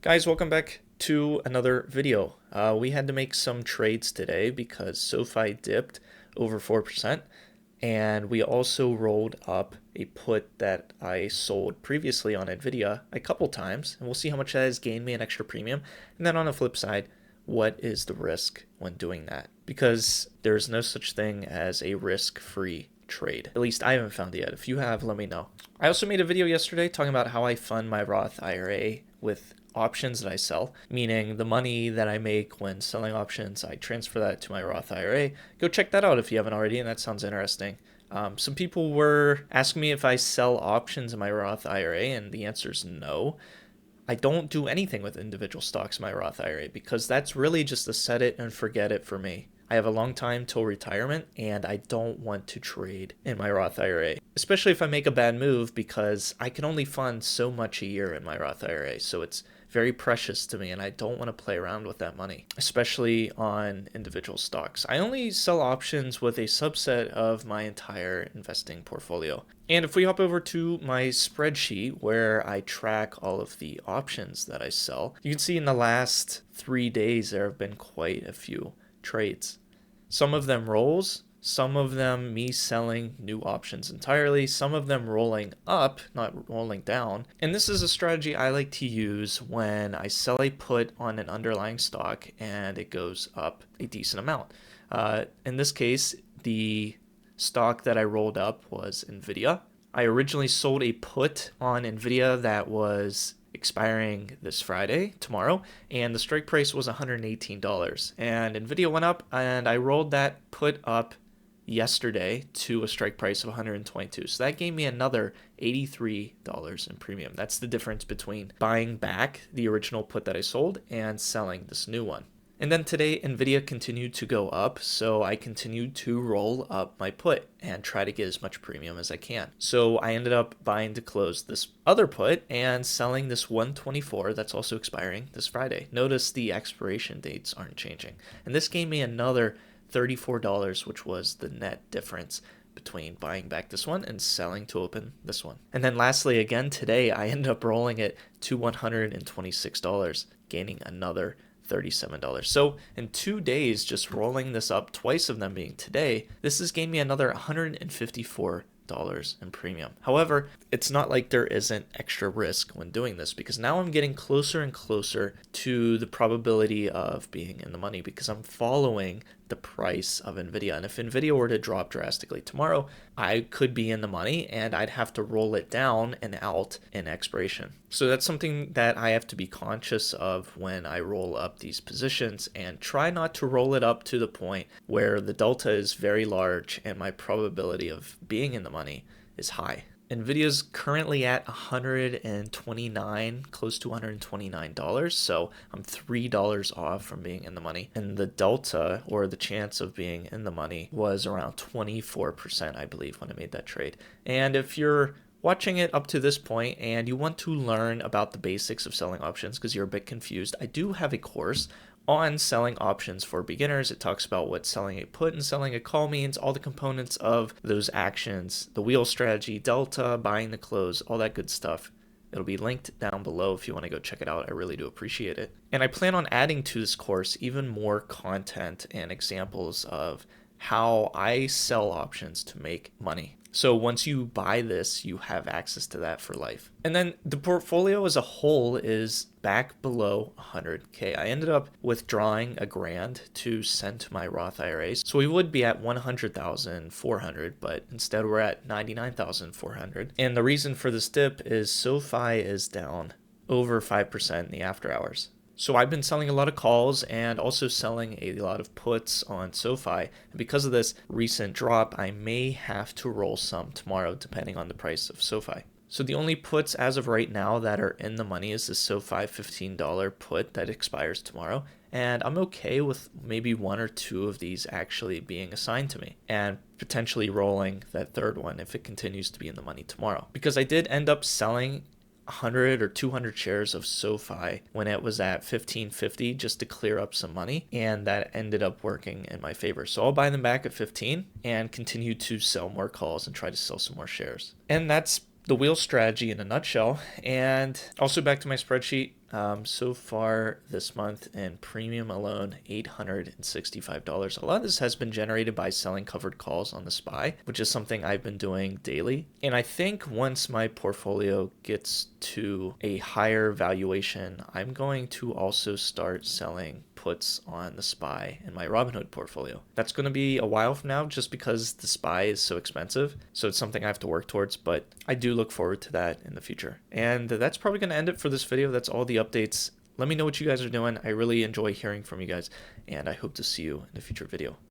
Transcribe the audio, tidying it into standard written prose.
Guys, welcome back to another video. We had to make some trades today because Sofi dipped over 4%, and we also rolled up a put that I sold previously on Nvidia a couple times, and we'll see how much that has gained me an extra premium. And then on the flip side, what is the risk when doing that? Because there's no such thing as a risk-free trade. At least I haven't found it yet. If you have, let me know. I also made a video yesterday talking about how I fund my Roth IRA with options that I sell, meaning the money that I make when selling options, I transfer that to my Roth IRA. Go check that out if you haven't already, and that sounds interesting. Some people were asking me if I sell options in my Roth IRA, and the answer is no. I don't do anything with individual stocks in my Roth IRA because that's really just a set it and forget it for me. I have a long time till retirement, and I don't want to trade in my Roth IRA, especially if I make a bad move, because I can only fund so much a year in my Roth IRA. So it's very precious to me, and I don't want to play around with that money, especially on individual stocks. I only sell options with a subset of my entire investing portfolio. And if we hop over to my spreadsheet where I track all of the options that I sell, you can see in the last 3 days there have been quite a few trades. Some of them rolls, some of them me selling new options entirely, some of them rolling up, not rolling down. And this is a strategy I like to use when I sell a put on an underlying stock and it goes up a decent amount. In this case, the stock that I rolled up was Nvidia. I originally sold a put on Nvidia that was expiring this Friday, tomorrow, and the strike price was $118. And Nvidia went up, and I rolled that put up yesterday to a strike price of $122. So that gave me another $83 in premium. That's the difference between buying back the original put that I sold and selling this new one. And then today, Nvidia continued to go up, so I continued to roll up my put and try to get as much premium as I can. So I ended up buying to close this other put and selling this 124 that's also expiring this Friday. Notice the expiration dates aren't changing. And this gave me another $34, which was the net difference between buying back this one and selling to open this one. And then lastly, again today, I ended up rolling it to $126, gaining another $37. So in 2 days, just rolling this up, twice of them being today, this has gained me another $154 in premium. However, it's not like there isn't extra risk when doing this, because now I'm getting closer and closer to the probability of being in the money because I'm following the price of Nvidia. And if Nvidia were to drop drastically tomorrow, I could be in the money and I'd have to roll it down and out in expiration. So that's something that I have to be conscious of when I roll up these positions, and try not to roll it up to the point where the delta is very large and my probability of being in the money is high. Nvidia's currently at 129, close to $129, so I'm $3 off from being in the money. And the delta, or the chance of being in the money, was around 24%, I believe, when I made that trade. And if you're watching it up to this point and you want to learn about the basics of selling options because you're a bit confused, I do have a course on selling options for beginners. It talks about what selling a put and selling a call means, all the components of those actions, the wheel strategy, delta, buying the close, all that good stuff. It'll be linked down below if you want to go check it out. I really do appreciate it. And I plan on adding to this course even more content and examples of how I sell options to make money. So once you buy this, you have access to that for life. And then the portfolio as a whole is back below 100K. I ended up withdrawing $1,000 to send to my Roth IRAs. So we would be at 100,400, but instead we're at 99,400. And the reason for this dip is Sofi is down over 5% in the after hours. So I've been selling a lot of calls and also selling a lot of puts on Sofi. And because of this recent drop, I may have to roll some tomorrow depending on the price of Sofi. So the only puts as of right now that are in the money is the Sofi $15 put that expires tomorrow. And I'm okay with maybe one or two of these actually being assigned to me and potentially rolling that third one if it continues to be in the money tomorrow. Because I did end up selling 100 or 200 shares of Sofi when it was at $15.50 just to clear up some money, and that ended up working in my favor. So I'll buy them back at 15 and continue to sell more calls and try to sell some more shares. And that's the wheel strategy in a nutshell. And also back to my spreadsheet. So far this month in premium alone, $865. A lot of this has been generated by selling covered calls on the SPY, which is something I've been doing daily. And I think once my portfolio gets to a higher valuation, I'm going to also start selling puts on the SPY in my Robinhood portfolio. That's going to be a while from now just because the SPY is so expensive. So it's something I have to work towards, but I do look forward to that in the future. And that's probably going to end it for this video. That's all the updates. Let me know what you guys are doing. I really enjoy hearing from you guys, and I hope to see you in a future video.